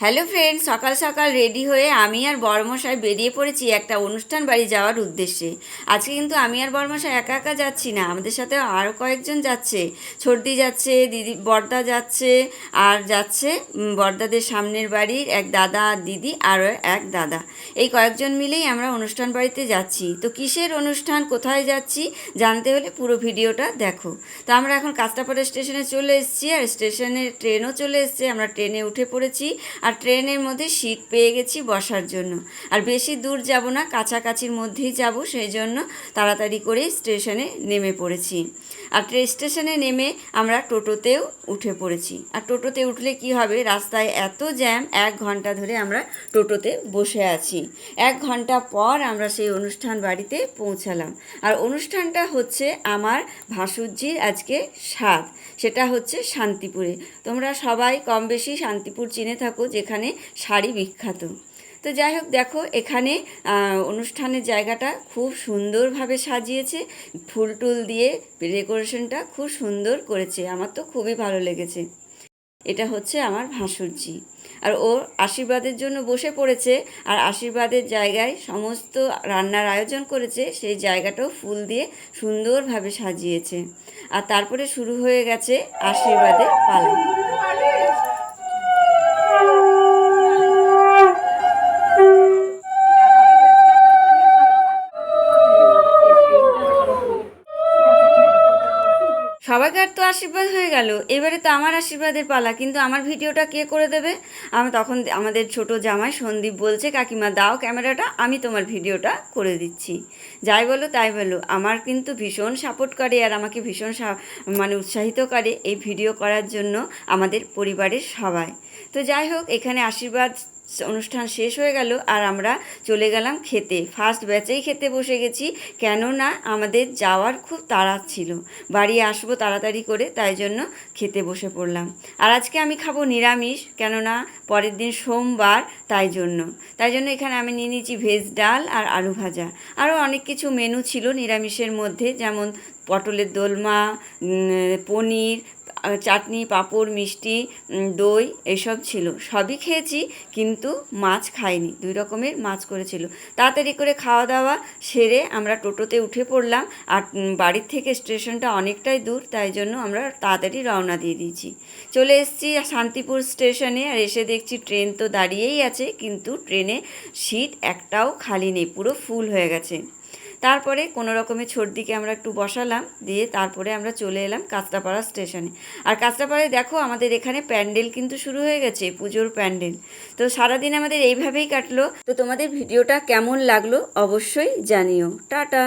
Hello friend, সকাল সকাল ready হয়ে আমি আর বড়মশাই বেরিয়ে পড়েছি একটা অনুষ্ঠান বাড়ি যাওয়ার উদ্দেশ্যে। আজকে কিন্তু আমি আর বড়মশাই একা একা যাচ্ছি না, আমাদের সাথে আরও কয়েকজন যাচ্ছে। ছোটদি যাচ্ছে, দিদি বড়দা যাচ্ছে, আর যাচ্ছে বড়দাদের সামনের বাড়ির এক দাদা আর দিদি আরও এক দাদা। এই কয়েকজন মিলেই আমরা অনুষ্ঠান বাড়িতে যাচ্ছি। তো কিসের অনুষ্ঠান, কোথায় যাচ্ছি জানতে হলে পুরো ভিডিওটা দেখো। তো আমরা এখন কাঁচরাপাড়া স্টেশনে চলে এসেছি, আর স্টেশনে ট্রেনও চলে এসছে। আমরা ট্রেনে উঠে পড়েছি, আর ট্রেনের মধ্যে সিট পেয়ে গেছি বসার জন্য। আর বেশি দূর যাব না, কাছাকাছির মধ্যেই যাব, সেই জন্য তাড়াতাড়ি করে স্টেশনে নেমে পড়েছি। আর স্টেশনে নেমে আমরা টোটোতেও উঠে পড়েছি। আর টোটোতে উঠলে কি হবে, রাস্তায় এত জ্যাম, 1 ঘন্টা ধরে আমরা টোটোতে বসে আছি। 1 ঘন্টা পর আমরা সেই অনুষ্ঠান বাড়িতে পৌঁছালাম। আর অনুষ্ঠানটা হচ্ছে আমার ভাসুরজির আজকে সাধ, সেটা হচ্ছে শান্তিপুরে। তোমরা সবাই কম বেশি শান্তিপুর চিনে থাকো, যেখানে শাড়ি বিখ্যাত। তো যাই হোক, দেখো এখানে অনুষ্ঠানের জায়গাটা খুব সুন্দরভাবে সাজিয়েছে, ফুল টুল দিয়ে ডেকোরেশনটা খুব সুন্দর করেছে, আমার তো খুবই ভালো লেগেছে। এটা হচ্ছে আমার ভাসুরজি, আর ও আশীর্বাদের জন্য বসে পড়েছে। আর আশীর্বাদের জায়গায় সমস্ত রান্নার আয়োজন করেছে, সেই জায়গাটাও ফুল দিয়ে সুন্দরভাবে সাজিয়েছে। আর তারপরে শুরু হয়ে গেছে আশীর্বাদের পালা। সবাইকার তো আশীর্বাদ হয়ে গেল, এবারে তো আমার আশীর্বাদের পালা। কিন্তু আমার ভিডিওটা কে করে দেবে? আমি তখন আমাদের ছোট জামাই সন্দীপ বলছে, কাকিমা দাও ক্যামেরাটা, আমি তোমার ভিডিওটা করে দিচ্ছি। যাই বলো তাই বলো, আমার কিন্তু ভীষণ সাপোর্ট করে, আর আমাকে ভীষণ উৎসাহিত করে এই ভিডিও করার জন্য আমাদের পরিবারের সবাই। তো যাই হোক, এখানে আশীর্বাদ অনুষ্ঠান শেষ হয়ে গেল, আর আমরা চলে গেলাম খেতে। ফার্স্ট ব্যাচেই খেতে বসে গেছি, কেননা আমাদের যাওয়ার খুব তাড়া ছিল, বাড়ি আসবো তাড়াতাড়ি করে, তাই জন্য খেতে বসে পড়লাম। আর আজকে আমি খাবো নিরামিষ, কেননা পরের দিন সোমবার, তাই জন্য এখানে আমি নিয়ে নিয়েছি ভেজ ডাল আর আলু ভাজা। আরও অনেক কিছু মেনু ছিল নিরামিষের মধ্যে, যেমন পটলের দোলমা, পনির, চাটনি, পাঁপড়, মিষ্টি, দই, এসব ছিল। সবই খেয়েছি, কিন্তু মাছ খাইনি। 2 রকমের মাছ করেছিল। তাড়াতাড়ি করে খাওয়া দাওয়া সেরে আমরা টোটোতে উঠে পড়লাম। আর বাড়ির থেকে স্টেশনটা অনেকটাই দূর, তাই জন্য আমরা তাড়াতাড়ি রওনা দিয়ে দিয়েছি। চলে এসেছি শান্তিপুর স্টেশনে, আর এসে দেখছি ট্রেন তো দাঁড়িয়েই আছে, কিন্তু ট্রেনে সিট একটাও খালি নেই, পুরো ফুল হয়ে গেছে। তারপরে কোনো রকমে ছোটদিকে আমরা একটু বসালাম, দিয়ে তারপরে আমরা চলে এলাম কাঁচরাপাড়া স্টেশনে। আর কাঁচরাপাড়ায় দেখো আমাদের এখানে প্যান্ডেল কিন্তু শুরু হয়ে গেছে, পুজোর প্যান্ডেল। তো সারাদিন আমাদের এইভাবেই কাটলো। তো তোমাদের ভিডিওটা কেমন লাগলো অবশ্যই জানিও। টাটা।